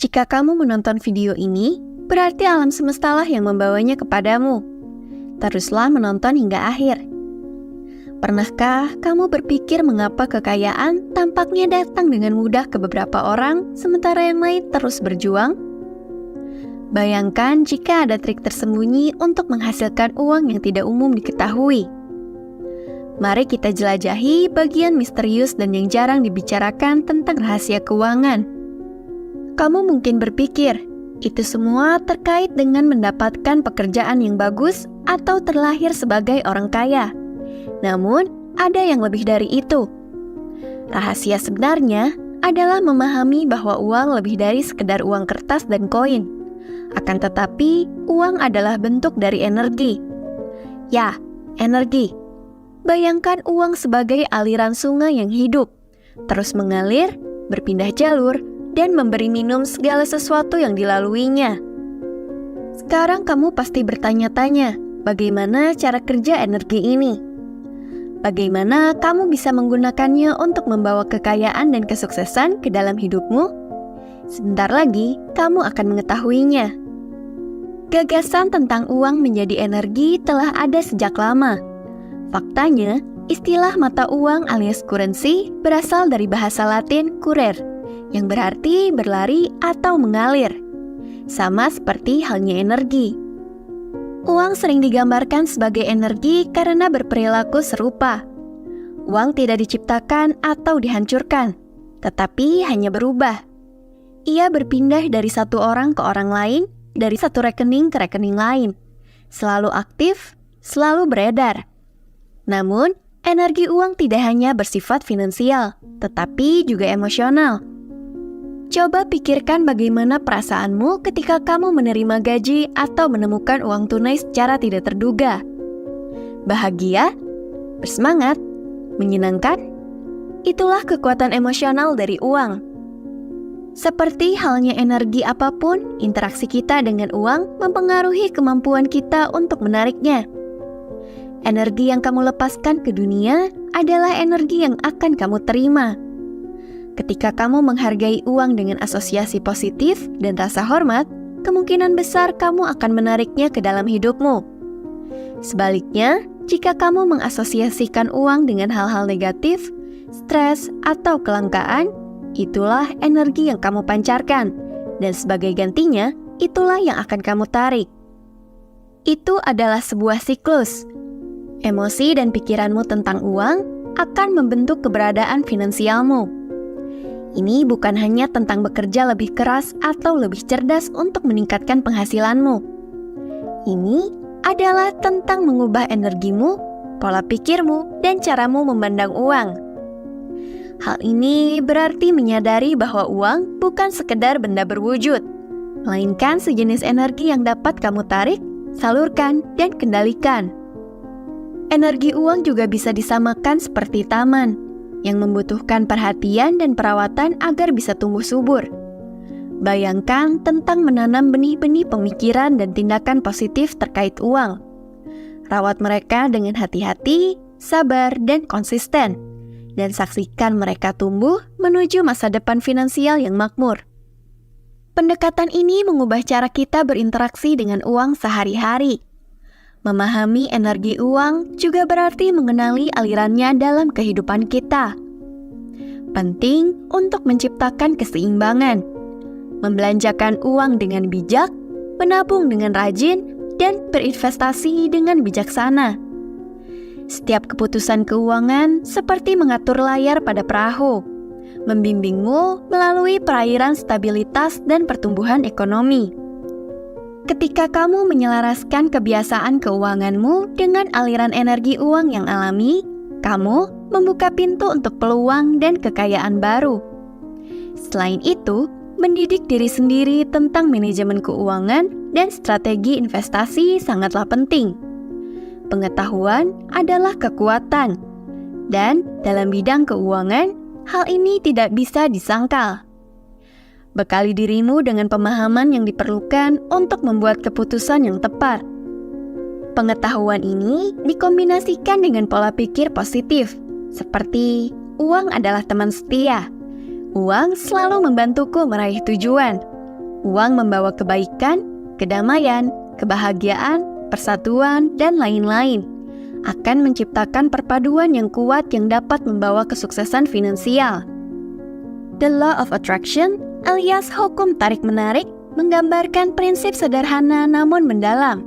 Jika kamu menonton video ini, berarti alam semestalah yang membawanya kepadamu. Teruslah menonton hingga akhir. Pernahkah kamu berpikir mengapa kekayaan tampaknya datang dengan mudah ke beberapa orang, sementara yang lain terus berjuang? Bayangkan jika ada trik tersembunyi untuk menghasilkan uang yang tidak umum diketahui. Mari kita jelajahi bagian misterius dan yang jarang dibicarakan tentang rahasia keuangan. Kamu mungkin berpikir, itu semua terkait dengan mendapatkan pekerjaan yang bagus atau terlahir sebagai orang kaya. Namun, ada yang lebih dari itu. Rahasia sebenarnya adalah memahami bahwa uang lebih dari sekedar uang kertas dan koin. Akan tetapi, uang adalah bentuk dari energi. Ya, energi. Bayangkan uang sebagai aliran sungai yang hidup, terus mengalir, berpindah jalur, dan memberi minum segala sesuatu yang dilaluinya. Sekarang kamu pasti bertanya-tanya, bagaimana cara kerja energi ini? Bagaimana kamu bisa menggunakannya untuk membawa kekayaan dan kesuksesan ke dalam hidupmu? Sebentar lagi, kamu akan mengetahuinya. Gagasan tentang uang menjadi energi telah ada sejak lama. Faktanya, istilah mata uang alias currency berasal dari bahasa Latin curer, yang berarti berlari atau mengalir. Sama seperti halnya energi. Uang sering digambarkan sebagai energi karena berperilaku serupa. Uang tidak diciptakan atau dihancurkan, tetapi hanya berubah. Ia berpindah dari satu orang ke orang lain, dari satu rekening ke rekening lain. Selalu aktif, selalu beredar. Namun, energi uang tidak hanya bersifat finansial, tetapi juga emosional. Coba pikirkan bagaimana perasaanmu ketika kamu menerima gaji atau menemukan uang tunai secara tidak terduga. Bahagia? Bersemangat? Menyenangkan? Itulah kekuatan emosional dari uang. Seperti halnya energi apapun, interaksi kita dengan uang mempengaruhi kemampuan kita untuk menariknya. Energi yang kamu lepaskan ke dunia adalah energi yang akan kamu terima. Ketika kamu menghargai uang dengan asosiasi positif dan rasa hormat, kemungkinan besar kamu akan menariknya ke dalam hidupmu. Sebaliknya, jika kamu mengasosiasikan uang dengan hal-hal negatif, stres, atau kelangkaan, itulah energi yang kamu pancarkan, dan sebagai gantinya, itulah yang akan kamu tarik. Itu adalah sebuah siklus. Emosi dan pikiranmu tentang uang akan membentuk keberadaan finansialmu. Ini bukan hanya tentang bekerja lebih keras atau lebih cerdas untuk meningkatkan penghasilanmu. Ini adalah tentang mengubah energimu, pola pikirmu, dan caramu memandang uang. Hal ini berarti menyadari bahwa uang bukan sekedar benda berwujud, melainkan sejenis energi yang dapat kamu tarik, salurkan, dan kendalikan. Energi uang juga bisa disamakan seperti taman, yang membutuhkan perhatian dan perawatan agar bisa tumbuh subur. Bayangkan tentang menanam benih-benih pemikiran dan tindakan positif terkait uang. Rawat mereka dengan hati-hati, sabar, dan konsisten, dan saksikan mereka tumbuh menuju masa depan finansial yang makmur. Pendekatan ini mengubah cara kita berinteraksi dengan uang sehari-hari. Memahami energi uang juga berarti mengenali alirannya dalam kehidupan kita. Penting untuk menciptakan keseimbangan, membelanjakan uang dengan bijak, menabung dengan rajin, dan berinvestasi dengan bijaksana. Setiap keputusan keuangan seperti mengatur layar pada perahu, membimbingmu melalui perairan stabilitas dan pertumbuhan ekonomi. Ketika kamu menyelaraskan kebiasaan keuanganmu dengan aliran energi uang yang alami, kamu membuka pintu untuk peluang dan kekayaan baru. Selain itu, mendidik diri sendiri tentang manajemen keuangan dan strategi investasi sangatlah penting. Pengetahuan adalah kekuatan, dan dalam bidang keuangan, hal ini tidak bisa disangkal. Bekali dirimu dengan pemahaman yang diperlukan untuk membuat keputusan yang tepat. Pengetahuan ini dikombinasikan dengan pola pikir positif, seperti uang adalah teman setia. Uang selalu membantuku meraih tujuan. Uang membawa kebaikan, kedamaian, kebahagiaan, persatuan, dan lain-lain. Akan menciptakan perpaduan yang kuat yang dapat membawa kesuksesan finansial. The Law of Attraction alias hukum tarik-menarik menggambarkan prinsip sederhana namun mendalam.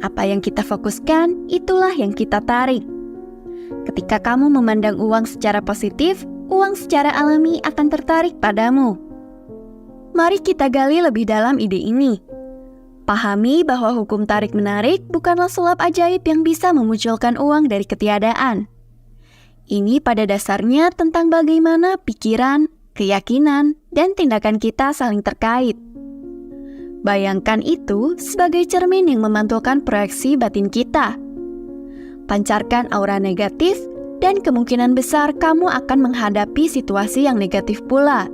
Apa yang kita fokuskan, itulah yang kita tarik. Ketika kamu memandang uang secara positif, uang secara alami akan tertarik padamu. Mari kita gali lebih dalam ide ini. Pahami bahwa hukum tarik-menarik bukanlah sulap ajaib yang bisa memunculkan uang dari ketiadaan. Ini pada dasarnya tentang bagaimana pikiran, keyakinan, dan tindakan kita saling terkait. Bayangkan itu sebagai cermin yang memantulkan proyeksi batin kita. Pancarkan aura negatif, dan kemungkinan besar kamu akan menghadapi situasi yang negatif pula.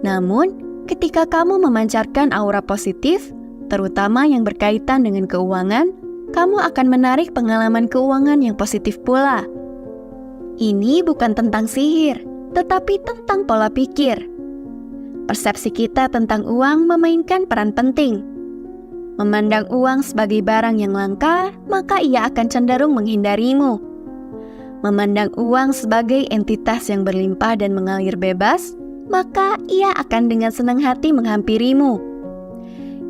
Namun, ketika kamu memancarkan aura positif, terutama yang berkaitan dengan keuangan, kamu akan menarik pengalaman keuangan yang positif pula. Ini bukan tentang sihir, tetapi tentang pola pikir. Persepsi kita tentang uang memainkan peran penting. Memandang uang sebagai barang yang langka, maka ia akan cenderung menghindarimu. Memandang uang sebagai entitas yang berlimpah dan mengalir bebas, maka ia akan dengan senang hati menghampirimu.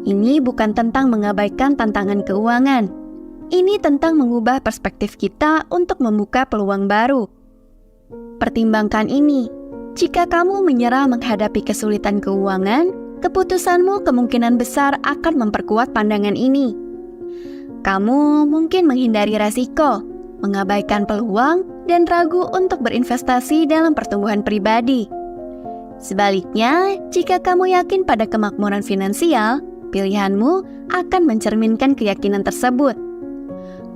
Ini bukan tentang mengabaikan tantangan keuangan. Ini tentang mengubah perspektif kita untuk membuka peluang baru. Pertimbangkan ini. Jika kamu menyerah menghadapi kesulitan keuangan, keputusanmu kemungkinan besar akan memperkuat pandangan ini. Kamu mungkin menghindari resiko, mengabaikan peluang, dan ragu untuk berinvestasi dalam pertumbuhan pribadi. Sebaliknya, jika kamu yakin pada kemakmuran finansial, pilihanmu akan mencerminkan keyakinan tersebut.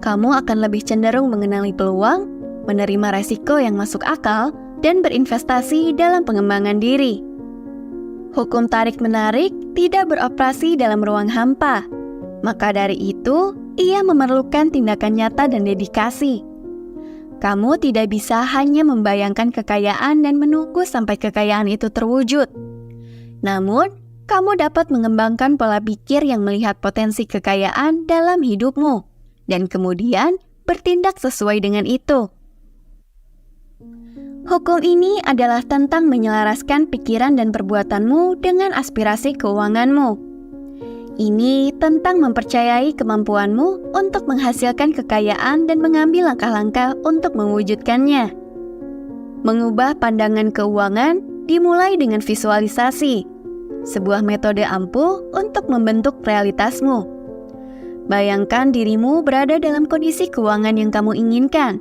Kamu akan lebih cenderung mengenali peluang, menerima resiko yang masuk akal, dan berinvestasi dalam pengembangan diri. Hukum tarik-menarik tidak beroperasi dalam ruang hampa. Maka dari itu, ia memerlukan tindakan nyata dan dedikasi. Kamu tidak bisa hanya membayangkan kekayaan dan menunggu sampai kekayaan itu terwujud. Namun, kamu dapat mengembangkan pola pikir yang melihat potensi kekayaan dalam hidupmu, dan kemudian bertindak sesuai dengan itu. Hukum ini adalah tentang menyelaraskan pikiran dan perbuatanmu dengan aspirasi keuanganmu. Ini tentang mempercayai kemampuanmu untuk menghasilkan kekayaan dan mengambil langkah-langkah untuk mewujudkannya. Mengubah pandangan keuangan dimulai dengan visualisasi, sebuah metode ampuh untuk membentuk realitasmu. Bayangkan dirimu berada dalam kondisi keuangan yang kamu inginkan,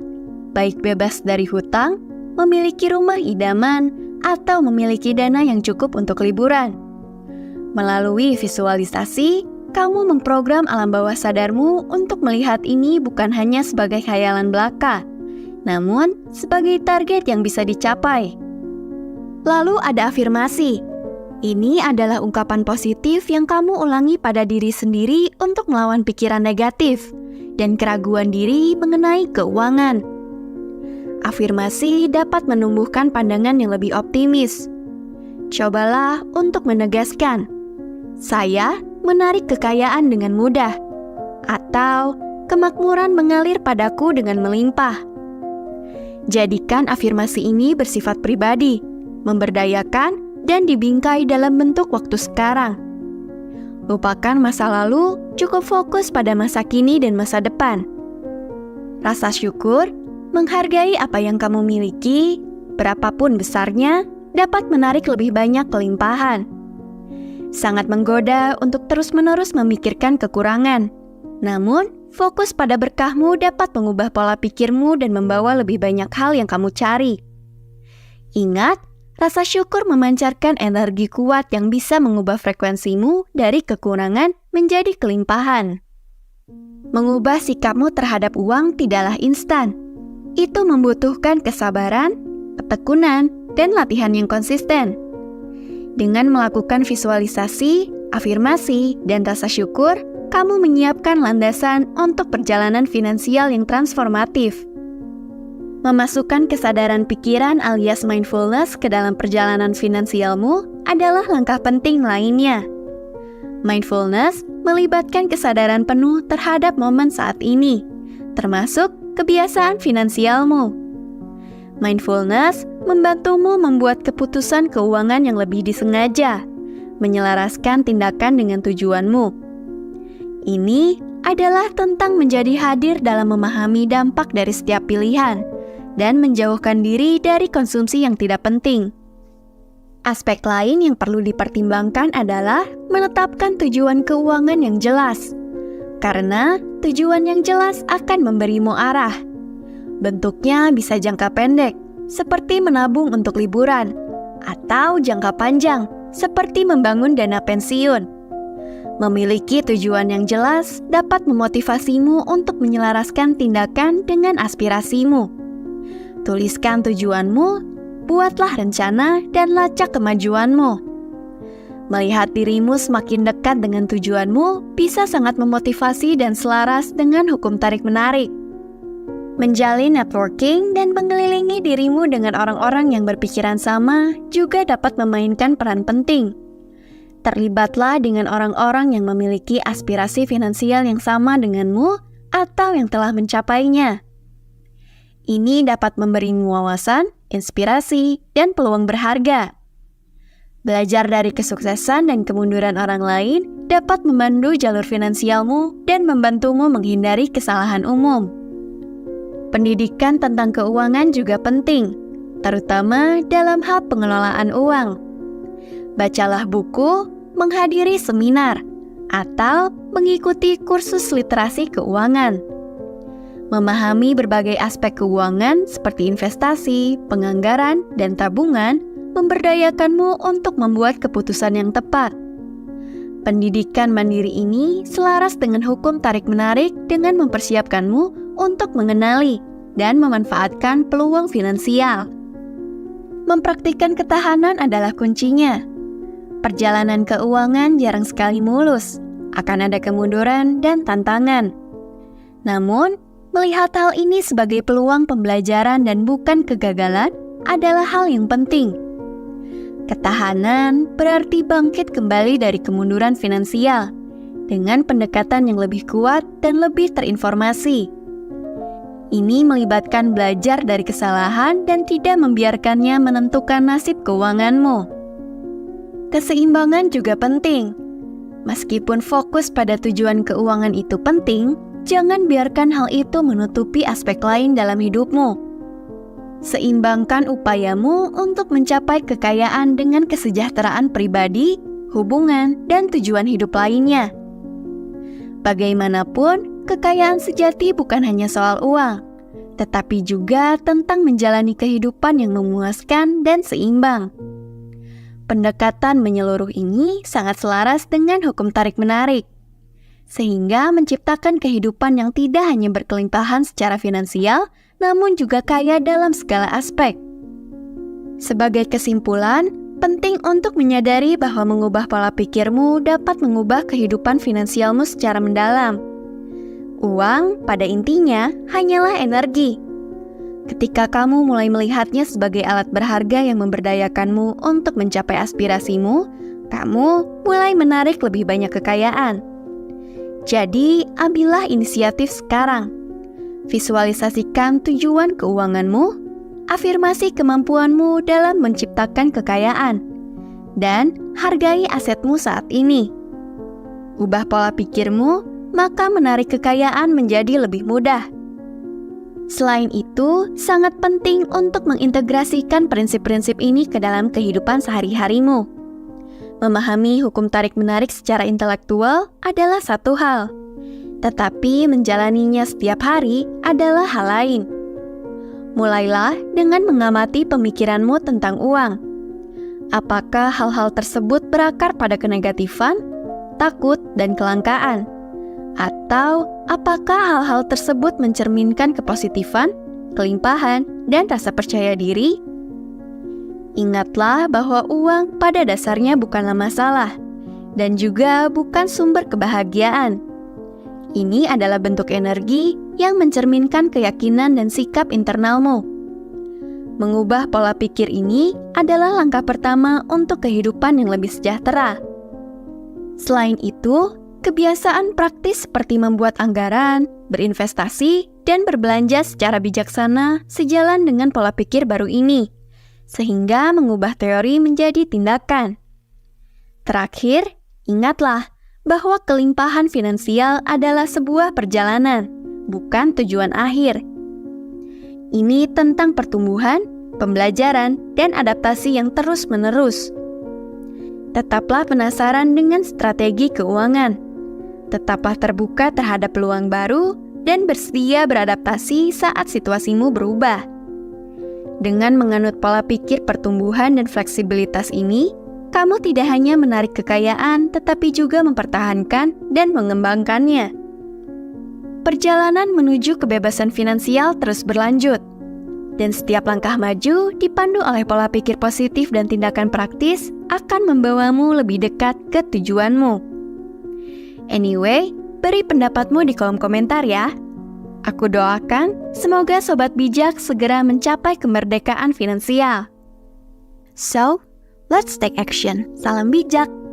baik bebas dari hutang, memiliki rumah idaman, atau memiliki dana yang cukup untuk liburan. Melalui visualisasi, kamu memprogram alam bawah sadarmu untuk melihat ini bukan hanya sebagai khayalan belaka, namun sebagai target yang bisa dicapai. Lalu ada afirmasi. Ini adalah ungkapan positif yang kamu ulangi pada diri sendiri untuk melawan pikiran negatif dan keraguan diri mengenai keuangan. Afirmasi dapat menumbuhkan pandangan yang lebih optimis. Cobalah untuk menegaskan, saya menarik kekayaan dengan mudah, atau kemakmuran mengalir padaku dengan melimpah. Jadikan afirmasi ini bersifat pribadi, memberdayakan, dan dibingkai dalam bentuk waktu sekarang. Lupakan masa lalu, cukup fokus pada masa kini dan masa depan. Rasa syukur, menghargai apa yang kamu miliki, berapapun besarnya, dapat menarik lebih banyak kelimpahan. Sangat menggoda untuk terus-menerus memikirkan kekurangan. Namun, fokus pada berkahmu dapat mengubah pola pikirmu dan membawa lebih banyak hal yang kamu cari. Ingat, rasa syukur memancarkan energi kuat yang bisa mengubah frekuensimu dari kekurangan menjadi kelimpahan. Mengubah sikapmu terhadap uang tidaklah instan. Itu membutuhkan kesabaran, ketekunan, dan latihan yang konsisten. Dengan melakukan visualisasi, afirmasi, dan rasa syukur, kamu menyiapkan landasan untuk perjalanan finansial yang transformatif. Memasukkan kesadaran pikiran alias mindfulness ke dalam perjalanan finansialmu adalah langkah penting lainnya. Mindfulness melibatkan kesadaran penuh terhadap momen saat ini, termasuk kebiasaan finansialmu. Mindfulness membantumu membuat keputusan keuangan yang lebih disengaja, menyelaraskan tindakan dengan tujuanmu. Ini adalah tentang menjadi hadir dalam memahami dampak dari setiap pilihan dan menjauhkan diri dari konsumsi yang tidak penting. Aspek lain yang perlu dipertimbangkan adalah menetapkan tujuan keuangan yang jelas, karena tujuan yang jelas akan memberimu arah. Bentuknya bisa jangka pendek, seperti menabung untuk liburan, atau jangka panjang, seperti membangun dana pensiun. Memiliki tujuan yang jelas dapat memotivasimu untuk menyelaraskan tindakan dengan aspirasimu. Tuliskan tujuanmu, buatlah rencana dan lacak kemajuanmu. Melihat dirimu semakin dekat dengan tujuanmu bisa sangat memotivasi dan selaras dengan hukum tarik-menarik. Menjalin networking dan mengelilingi dirimu dengan orang-orang yang berpikiran sama juga dapat memainkan peran penting. Terlibatlah dengan orang-orang yang memiliki aspirasi finansial yang sama denganmu atau yang telah mencapainya. Ini dapat memberimu wawasan, inspirasi, dan peluang berharga. Belajar dari kesuksesan dan kemunduran orang lain dapat memandu jalur finansialmu dan membantumu menghindari kesalahan umum. Pendidikan tentang keuangan juga penting, terutama dalam hal pengelolaan uang. Bacalah buku, menghadiri seminar, atau mengikuti kursus literasi keuangan. Memahami berbagai aspek keuangan seperti investasi, penganggaran, dan tabungan memberdayakanmu untuk membuat keputusan yang tepat. Pendidikan mandiri ini selaras dengan hukum tarik-menarik dengan mempersiapkanmu untuk mengenali dan memanfaatkan peluang finansial. Mempraktikkan ketahanan adalah kuncinya. Perjalanan keuangan jarang sekali mulus, akan ada kemunduran dan tantangan. Namun, melihat hal ini sebagai peluang pembelajaran dan bukan kegagalan adalah hal yang penting. Ketahanan berarti bangkit kembali dari kemunduran finansial dengan pendekatan yang lebih kuat dan lebih terinformasi. Ini melibatkan belajar dari kesalahan dan tidak membiarkannya menentukan nasib keuanganmu. Keseimbangan juga penting. Meskipun fokus pada tujuan keuangan itu penting, jangan biarkan hal itu menutupi aspek lain dalam hidupmu. Seimbangkan upayamu untuk mencapai kekayaan dengan kesejahteraan pribadi, hubungan, dan tujuan hidup lainnya. Bagaimanapun, kekayaan sejati bukan hanya soal uang, tetapi juga tentang menjalani kehidupan yang memuaskan dan seimbang. Pendekatan menyeluruh ini sangat selaras dengan hukum tarik-menarik, sehingga menciptakan kehidupan yang tidak hanya berkelimpahan secara finansial, namun juga kaya dalam segala aspek. Sebagai kesimpulan, penting untuk menyadari bahwa mengubah pola pikirmu dapat mengubah kehidupan finansialmu secara mendalam. Uang, pada intinya, hanyalah energi. Ketika kamu mulai melihatnya sebagai alat berharga yang memberdayakanmu untuk mencapai aspirasimu, kamu mulai menarik lebih banyak kekayaan. Jadi, ambillah inisiatif sekarang. Visualisasikan tujuan keuanganmu, afirmasi kemampuanmu dalam menciptakan kekayaan, dan hargai asetmu saat ini. Ubah pola pikirmu, maka menarik kekayaan menjadi lebih mudah. Selain itu, sangat penting untuk mengintegrasikan prinsip-prinsip ini ke dalam kehidupan sehari-harimu. Memahami hukum tarik-menarik secara intelektual adalah satu hal, tetapi menjalaninya setiap hari adalah hal lain. Mulailah dengan mengamati pemikiranmu tentang uang. Apakah hal-hal tersebut berakar pada kenegatifan, takut, dan kelangkaan? Atau apakah hal-hal tersebut mencerminkan kepositifan, kelimpahan, dan rasa percaya diri? Ingatlah bahwa uang pada dasarnya bukanlah masalah, dan juga bukan sumber kebahagiaan. Ini adalah bentuk energi yang mencerminkan keyakinan dan sikap internalmu. Mengubah pola pikir ini adalah langkah pertama untuk kehidupan yang lebih sejahtera. Selain itu, kebiasaan praktis seperti membuat anggaran, berinvestasi, dan berbelanja secara bijaksana sejalan dengan pola pikir baru ini, sehingga mengubah teori menjadi tindakan. Terakhir, ingatlah bahwa kelimpahan finansial adalah sebuah perjalanan, bukan tujuan akhir. Ini tentang pertumbuhan, pembelajaran, dan adaptasi yang terus-menerus. Tetaplah penasaran dengan strategi keuangan. Tetaplah terbuka terhadap peluang baru dan bersedia beradaptasi saat situasimu berubah. Dengan menganut pola pikir pertumbuhan dan fleksibilitas ini, kamu tidak hanya menarik kekayaan, tetapi juga mempertahankan dan mengembangkannya. Perjalanan menuju kebebasan finansial terus berlanjut, dan setiap langkah maju dipandu oleh pola pikir positif dan tindakan praktis akan membawamu lebih dekat ke tujuanmu. Anyway, beri pendapatmu di kolom komentar ya. Aku doakan semoga Sobat Bijak segera mencapai kemerdekaan finansial. So, let's take action. Salam bijak.